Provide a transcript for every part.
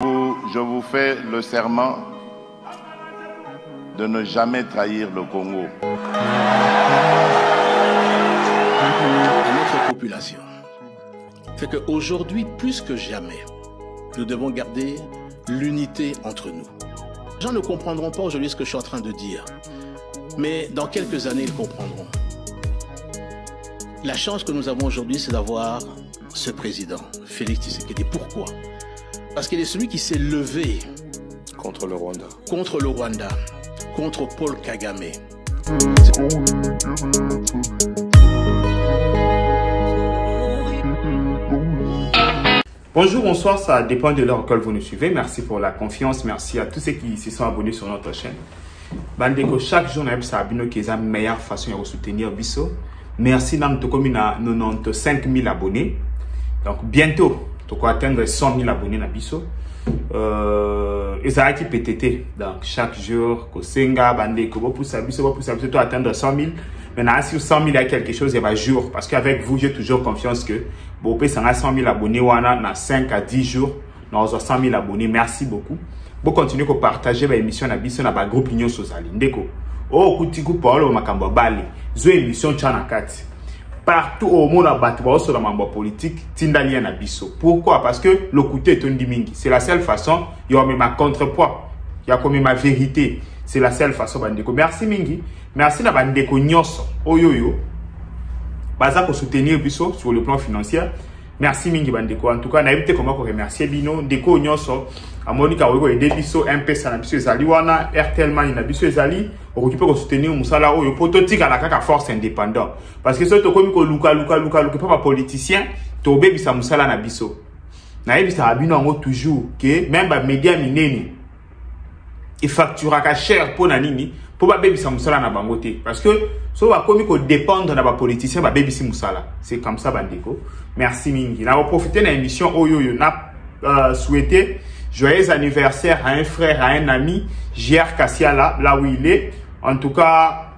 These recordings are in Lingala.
Je vous fais le serment de ne jamais trahir le Congo. À notre population, fait qu'aujourd'hui, plus que jamais, nous devons garder l'unité entre nous. Les gens ne comprendront pas aujourd'hui ce que je suis en train de dire, mais dans quelques années, ils comprendront. La chance que nous avons aujourd'hui, c'est d'avoir ce président, Félix Tshisekedi. Pourquoi? Parce qu'il est celui qui s'est levé contre le Rwanda, contre Paul Kagame. Bonjour, bonsoir, ça dépend de l'heure auquel vous nous suivez. Merci pour la confiance, merci à tous ceux qui se sont abonnés sur notre chaîne. Bandeko, chaque jour, nous avons la meilleure façon de soutenir Bisso. Merci, nous avons 95 000 abonnés. Donc, bientôt, nous allons atteindre 100 000 abonnés à Bisso. Et ça a été PTT. Donc, chaque jour, Kosenga, Bandeko, vous poussez Bisso, tout atteindre 100 000. Maintenant, si 100 000 il y a quelque chose, il y a un jour. Parce qu'avec vous, j'ai toujours confiance que vous pouvez 100 000 abonnés, dans 5 à 10 jours, nous avons 100 000 abonnés. Merci beaucoup. Vous continuez à partager l'émission à Bisso dans le groupe Union Sozali. Ndeko. Oh, Koutikou, Paolo, Makambo, Bali. Zo émission Tchanakati. Partout au monde, sur le membre politique, Tindalien à Bisso. Pourquoi? Parce que le côté est un dimingue. C'est la seule façon, il y a ma contrepoids. Il y a comme ma vérité. C'est la seule façon, Bandeko. Merci, Mingi. Merci, na Bandeko Nyos. Oyoyo. Baza pour soutenir Bisso sur le plan financier. Merci, Mingi, Bandeko. En tout cas, on a évité comment remercier Bino. Ndeko Nyoso. A Monica Oyo et Bisso, MP, na Bisso Ezali. Wana, RTL Man, na Bisso Ezali. On récupère soutenir Moussala Oyo. Prototype à la caca force indépendant. Parce que ce que comme Luka, pas politicien, Tobe Bisa Moussala na Bisso. Na Bisa Abino en toujours, que même les médias mineni, ils facturent à cher pour Nanini, pour pas Bisa Moussala na Bangote. Parce que, ce va comme qu'on dépend de la politicien, bah Bisa Moussala. C'est comme ça, Bandeko. Merci Mingi. On va profiter de l'émission Oyo. On a souhaité joyeux anniversaire à un frère, à un ami, JR Kassiala, là où il est. En tout cas,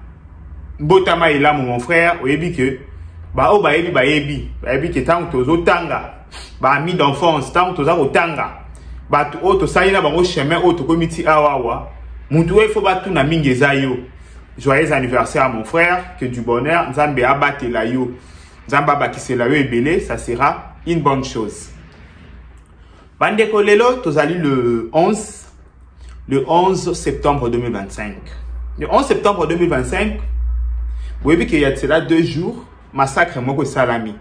Botama est là, mon frère. Vous savez que, que tant que tu tanga, ami d'enfance, tant que tu tanga, tu sais, au chemin, tu comité awawa, il faut battre na mingezayo. Joyeux anniversaire à mon frère, que du bonheur, Nzambe abate la yo, Nzamba bakise la yo et belé, ça sera une bonne chose. Bandeko lelo, tu allé le 11 septembre 2025. Le 11 septembre 2025, vous voyez qu'il y a cela 2 jours, massacre Moko Salami.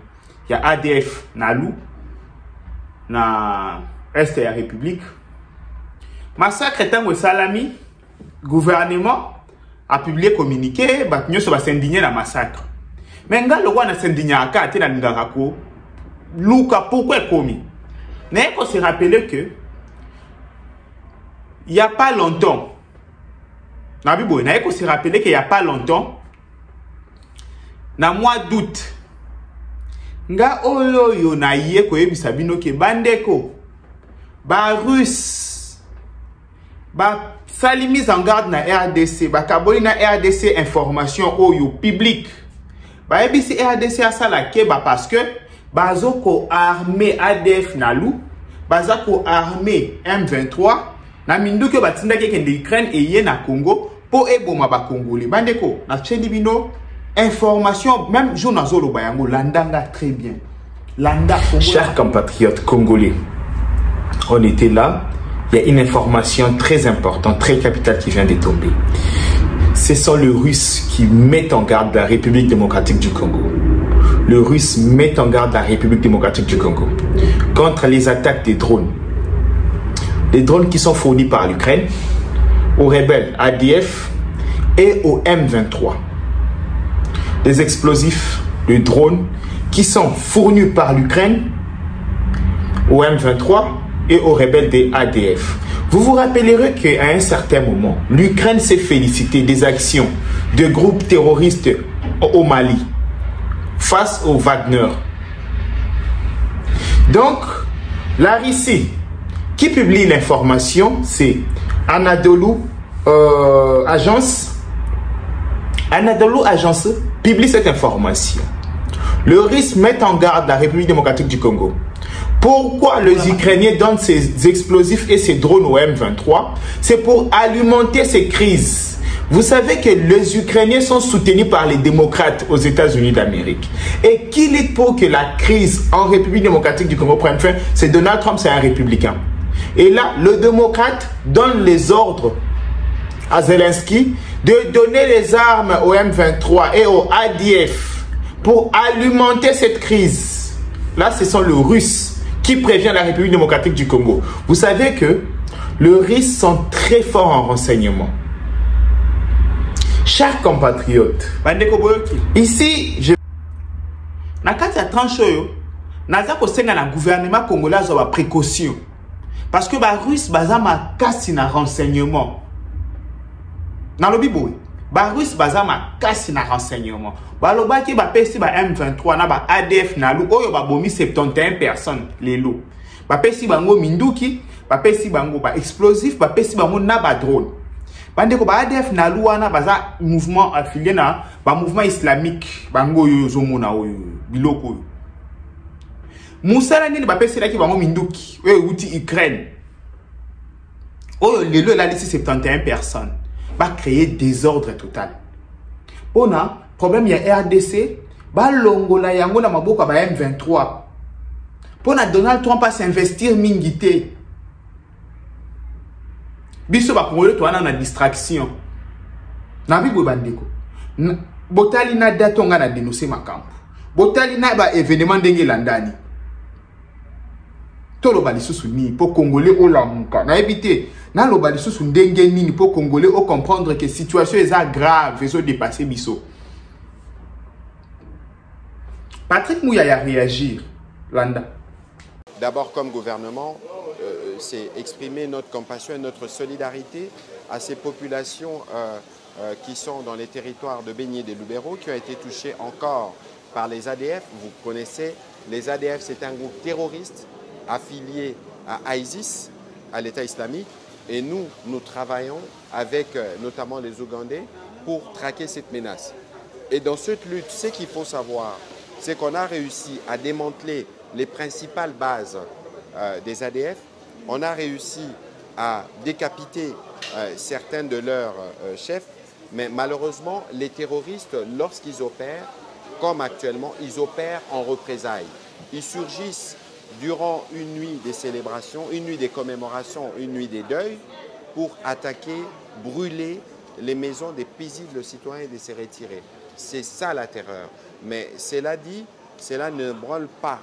Il y a ADF Nalou, na Est de la République. Massacre Tango Salami, gouvernement a publié communiqué, nous sommes s'indigner dans massacre. Mais nga le roi na s'indigner à Kate na Ngarako, Luka, pourquoi commis? Mais il faut se rappeler que il n'y a pas longtemps, il faut se rappeler qu'il n'y a pas longtemps, dans le mois d'août, nga oyo na ye ko yebisa bino ke bandeko ba russe ba sali mise en garde na RDC ba kaboli na RDC information oyo public ba yebisi RDC asala ke ba parce que bazoko armé ADF Nalou bazako armé M23 na minduke batinda ke kende Ukraine et ye na Congo po eboma ba Congolais bandeko na tchendi bino information, même Jonazolo Bayango, Landanga très bien. Landa Congolais. Chers compatriotes congolais, on était là. Il y a une information très importante, très capitale qui vient de tomber. Ce sont les Russes qui mettent en garde la République démocratique du Congo. Les Russes mettent en garde la République démocratique du Congo contre les attaques des drones. Les drones qui sont fournis par l'Ukraine, aux rebelles ADF et au M23. Des explosifs, des drones qui sont fournis par l'Ukraine au M23 et aux rebelles des ADF. Vous vous rappellerez qu'à un certain moment, l'Ukraine s'est félicitée des actions de groupes terroristes au Mali face aux Wagner. Donc, la Russie qui publie l'information, c'est Anadolu Agence. Anadolu Agence publie cette information. Le Russe met en garde la République démocratique du Congo Pourquoi les Ukrainiens donnent ces explosifs et ces drones au M23? C'est pour alimenter ces crises. Vous savez que les Ukrainiens sont soutenus par les démocrates aux États-Unis d'Amérique. Et qu'il est pour que la crise en République démocratique du Congo prenne fin, c'est Donald Trump, c'est un républicain. Et là, le démocrate donne les ordres à Zelensky de donner les armes au M23 et au ADF pour alimenter cette crise. Là, ce sont les Russes qui prévient la République démocratique du Congo. Vous savez que les Russes sont très forts en renseignement. Chers compatriotes, ici, je... Nakati a tranché naza ko senga na gouvernement congolais a précaution parce que ba Russe bazama kasi na renseignement. Na lobi boy, ba Russe bazama kasi na renseignement. Ba loba ki ba pesi ba M23 na ba ADF na lu oyo ba bomi 71 personnes les lots. Ba pesi bango minduki, ba pesi bango ba explosif, ba pesi bango na ba drone. Bandeko ba ADF na luana baza mouvement affilié na ba mouvement islamique bango yo zomona oyo biloko oyo. Musala nini ba pesi laki bango minduki oyo uti Ukraine. Oyo lelo la liste 71 personnes ba créer désordre total. Bona problème ya RDC ba longola yango na maboko ba M23. Pona Donald Trump a s'investir mingité. Biso ba Congolais to ana na distraction. Na bibo bandeko. Botali na datonga na dénoncer makambo. Botali na ba événement ndenge landani. Tolo ba lisusu ni pour Congolais o lamuka. Na éviter na lo ba lisusu ndenge nini pour Congolais o comprendre que situation est grave, ils ont dépassé biso. Patrick Mouyaya réagir Landa. D'abord comme gouvernement, c'est exprimer notre compassion et notre solidarité à ces populations qui sont dans les territoires de Béni et des Lubero, qui ont été touchés encore par les ADF. Vous connaissez, les ADF, c'est un groupe terroriste affilié à ISIS, à l'État islamique. Et nous travaillons avec notamment les Ougandais pour traquer cette menace. Et dans cette lutte, ce qu'il faut savoir, c'est qu'on a réussi à démanteler les principales bases des ADF. On a réussi à décapiter certains de leurs chefs, mais malheureusement, les terroristes, lorsqu'ils opèrent, comme actuellement, ils opèrent en représailles. Ils surgissent durant une nuit des célébrations, une nuit des commémorations, une nuit des deuils, pour attaquer, brûler les maisons des paisibles citoyens et de se retirer. C'est ça la terreur. Mais cela dit, cela ne branle pas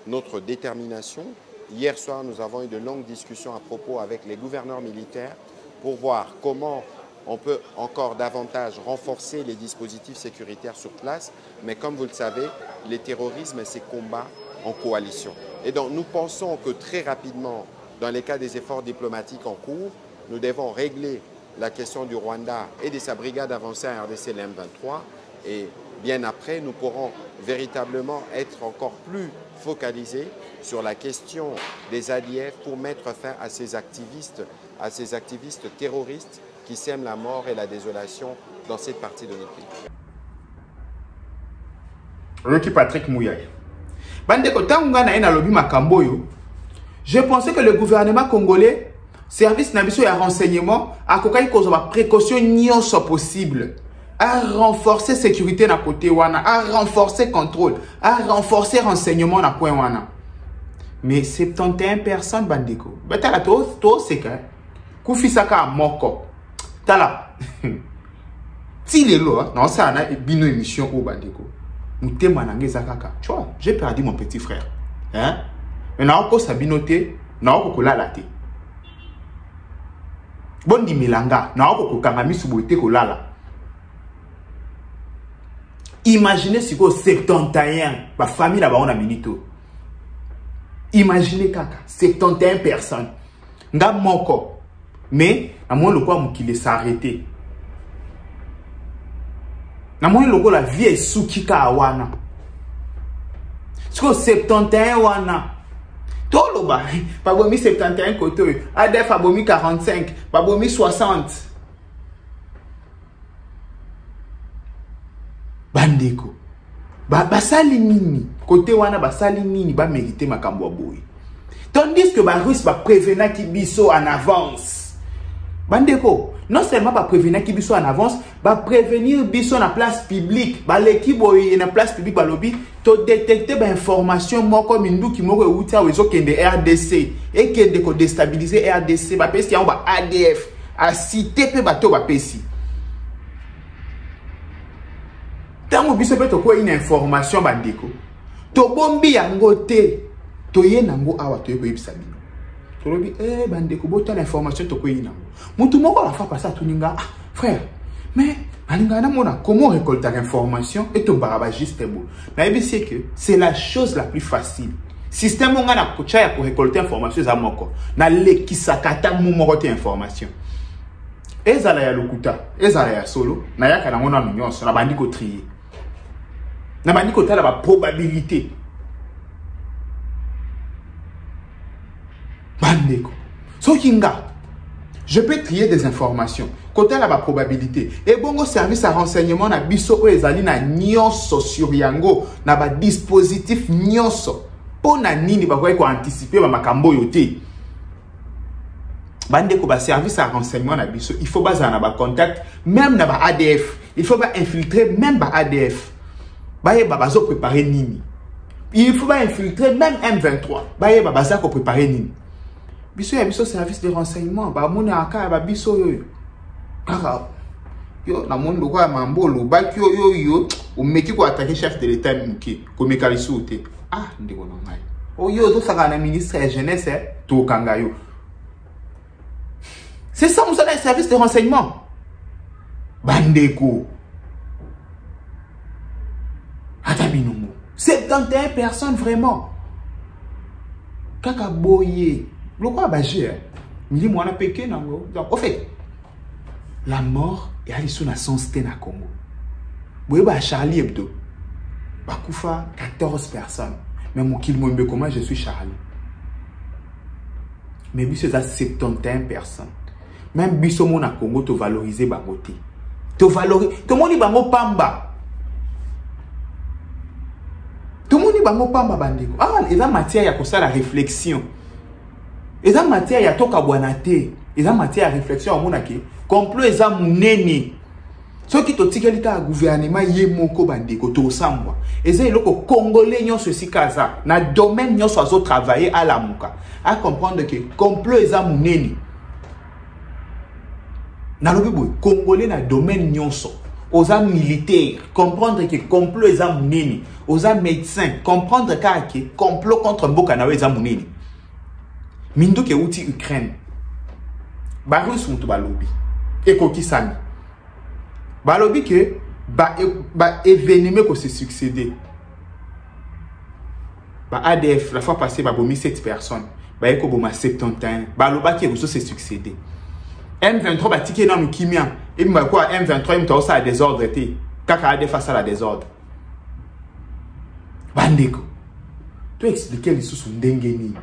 notre détermination. Hier soir, nous avons eu de longues discussions à propos avec les gouverneurs militaires pour voir comment on peut encore davantage renforcer les dispositifs sécuritaires sur place. Mais comme vous le savez, les terrorismes, c'est combat en coalition. Et donc, nous pensons que très rapidement, dans les cas des efforts diplomatiques en cours, nous devons régler la question du Rwanda et de sa brigade avancée à RDC, l'M23. Et bien après, nous pourrons véritablement être encore plus focalisés sur la question des ADF pour mettre fin à ces activistes terroristes qui sèment la mort et la désolation dans cette partie de notre pays. Roki Patrick Mouyaya. Bandeko tanga na ena lobi makamboyo. Je pensais que le gouvernement congolais, service nabiso ya renseignement, a kokai kozwa précaution nyonso possible. À renforcer sécurité na côté wana, à renforcer contrôle, à renforcer renseignement na coin wana. Mais 71 personnes bandeko. Betala to seka. Kufisaka moko. Tala. Ti lelo na ça na bino émission au bandeko. Mutema nangeza kaka. Tu vois, j'ai perdu mon petit frère. Hein? Mais na oko sabinote, na oko kolala te. Bondi milanga, na oko kokanga misuboite kolala. Imaginez si vous 71, ma famille là-bas on a minito. Imaginez kaka, 71 personnes. Nga moko. Mais, à moins le quoi mukile s'arrêter. À moins le quoi la vie est soukika awana. Si vous 71 wana. Toloba, pas bomi 71 côté. ADF a bomi 45, pas bomi 60. Bandeko. Basali nini. Côté wana basali nini ba mériter makambo boy. Tandis que les Russes va prévenir qui biso en avance. Bandeko, non seulement va prévenir qui biso en avance, va prévenir biso na place publique. Ba l'équipe na place publique ba lobby to détecter ba information mo comme indu qui mo outia wezo kende RDC et kende ko déstabiliser RDC ba pesi ya ba ADF a cité pe bato ba pesi. Tango biso pe to ko une information bandeko. To bombi yango te. To ye nango awa to ye ko yebisa bino. To lobi bandeko bota l'information to ko ye nango. Mutu moko la fa passer tout ninga frère. Mais alinga na mona comment récolter l'information et to baraba juste beau. Na yebisi que c'est la chose la plus facile. Système on na kocha ya ko récolter information za moko. Na lekisakata mu moko te information. Ezala ya lokuta, ezala ya solo, na yaka na ngona nyonso na bandi ko trier. Na bandi ko tala ba probabilité. Bandeko. So kinga, je peux trier des informations. Côté la probabilité. Et bon service à renseignement na biso o ezali na nyonso sur yango na ba dispositif nyonso. Pona nini ba ko anticiper ba makambo yote. Bandeko ba service à renseignement na biso, il faut baza na ba contact même na ba ADF. Il faut pas infiltrer même ba ADF. Ba ye ba bazo préparer nini. Il faut pas infiltrer même M23. Ba ye ba baza ko préparer nini. Biso ya biso service de renseignement ba mona aka ba biso yo kaka yo na mondo kwa mambolo ba yo o meki ko attaquer chef de l'état muki ko mekalisu te ndiko na ngai o yo zo saka na ministre de jeunesse to kanga yo. C'est ça mon service de renseignement bandeko ata binomo 71 personnes vraiment kaka boye. Pourquoi bagé ni moi na peke nango. Donc au fait la mort est allée sur la sensité na Congo. Boye ba Charlie Hebdo. Ba kufa 14 personnes. Même au kil mombe comment je suis Charlie. Mais biso ça 71 personnes. Même biso mon na Congo to valoriser ba côté. To valoriser to moni bango pamba. To moni bango pamba bandeko. Et la matière ya ko ça la réflexion. Et ça matière ya toka bwanate, et ça matière ya réflexion amona ke complot eza munene. Ce qui to tikeli ta gouvernement ye moko bandeko to sambwa. Eza eloko congolais nyonso sikaza na domaine nyonso azo travailler à la muka. À comprendre que complot eza munene. Na lobi boy congolais na domaine nyonso. Oza militaire, comprendre que complot eza munene. Oza médecin, comprendre que complot contre mboka na eza munene. Mindo ke outi Ukraine. Barus mutu balobi. Eko kisami. Balobi ke ba événement ko se succéder. Ba ADF la fois passée ba bomi 7 personnes. Ba eko boma 71. Baloba ke ko se succéder. M23 ba tike na mukimia. Et ba quoi M23 mto ça désordre té. Kaka ADF face à la désordre. Bandeko. Tu expliquer les sous ndengeni.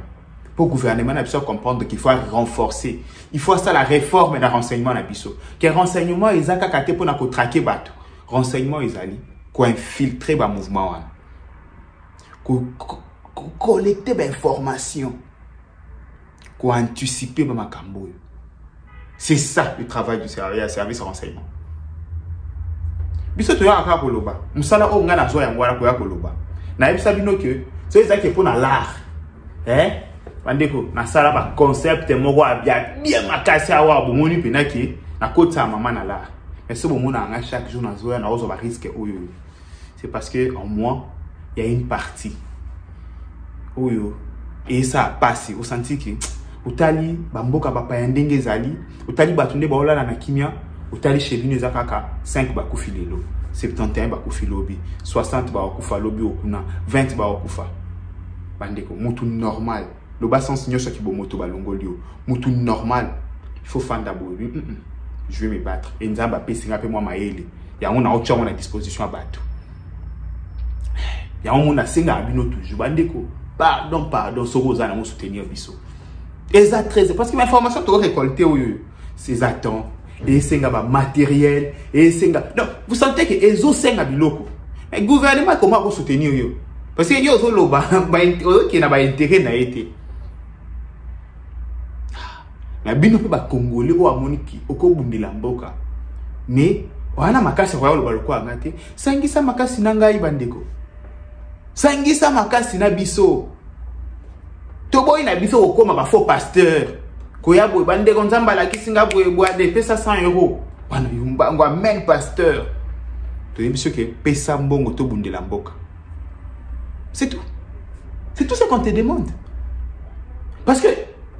Pour le gouvernement, il faut comprendre qu'il faut renforcer. Il faut ça la réforme de la renseignement. Que renseignement, ils ont pour traquer bateau. Renseignement, ils ont pour infiltrer le mouvement. Pour collecter des informations. Pour anticiper le macambo. C'est ça le travail du service de renseignement. Biso to ya aka koloba. Musala o ngana zo ya ngwara ko ya koloba. Na ebisa bino ke so ezaki pour na l'art. Bandeko na sala ba concept moko abia bien makasi awa bomoni penaki na kota mama na la. Mais ce bomona anga chaque jour na zoya na ozo ba risque oyo. C'est parce que en moi il y a une partie oyo et ça passe au senti que utali bamboka bapa ya ndenge zali utali batunde ba olala na kimia utali chebino zakaka 5 ba kufilelo 71 ba kufilobi 60 ba kufa lobi okuna 20 ba kufa. Bandeko mutu normal. Le bas sens nyoso ki bomoto balongolio mutu normal il faut faire d'abord je vais me battre et nzamba pesinga pe moi maele ya on a autre à disposition à battre ya on a singa abino toujours bandeko pardon sokoza na mo soutenir biso eza très parce que l'information to récolter ces attends et singa ba matériel et singa non vous sentez que ezo singa biloko mais gouvernement comment vous soutenir yo parce que yo zo loba ba qui na ba intérêt na été. na bino pe ba congolais o amoniki okobundela mboka mais wana makasi kwa lo baloko angate sangisa makasi na ngai bandeko sangisa makasi na biso toboyi na biso okoma ba faux pasteur koya boye bandeko nzamba la kisinga boye de pesa 100 € wana yumba ngwa men pasteur to yebiso ke pesa mbongo to bundela mboka. C'est tout ce qu'on te demande. Parce que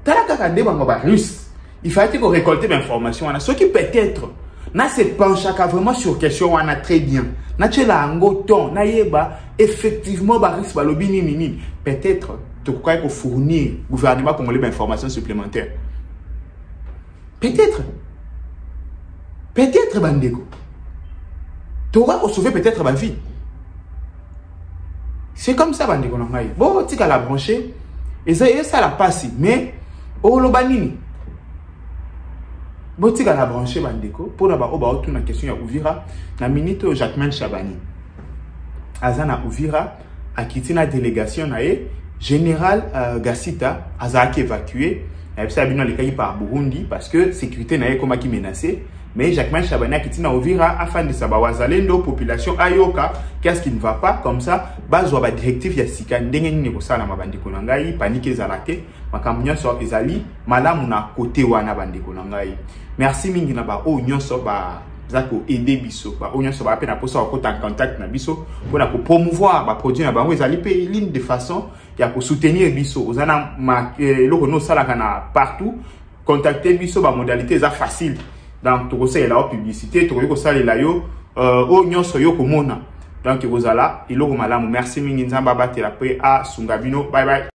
talaka deba ngoba russe il fallait qu'on récolte l'information wana ce qui peut-être na se penche vraiment sur question wana très bien na tchela ngoton na yeba effectivement ba russe ba lobi nini peut-être to quoi ko fournir gouvernement congolais d'informations supplémentaires. Peut-être bandeko t'auras ko sauver peut-être ma vie. C'est comme ça bandeko na ngai bon tika la brancher et ça la passe mais o lobanini bon tika la brancher bandeko pour na ba oba autour na question ya Uvira na minute Jacquemain Chabani azana Uvira a quitté la délégation nae général Gassita azaki évacué et puis ça bino le kai par Burundi parce que sécurité nae comme qui menacé. Mais Jacquemain Chabani a quitté na Uvira afin de savoir wazalendo population ayoka qu'est-ce qui ne va pas comme ça bazwa ba directive ya sika ndenge nini ko sala mabandiko na ngai panique ezalake makambo nyonso ezali malamu na côté wana bandiko na ngai. Merci mingi na ba o nyonso ba zako aider biso ba o nyonso ba pe na posa ko en contact na biso pour na ko promouvoir ba produit na bango ezali pe ligne de façon ya ko soutenir biso ozana loko no sala kana partout contacter biso ba modalité za facile. Donc, tu conseilles la publicité, tu conseilles la yo, nyonso yo komona. Donc, vous allez, il est au malamu. Merci, Minginza Baba, tu es à Sungabino. Bye bye.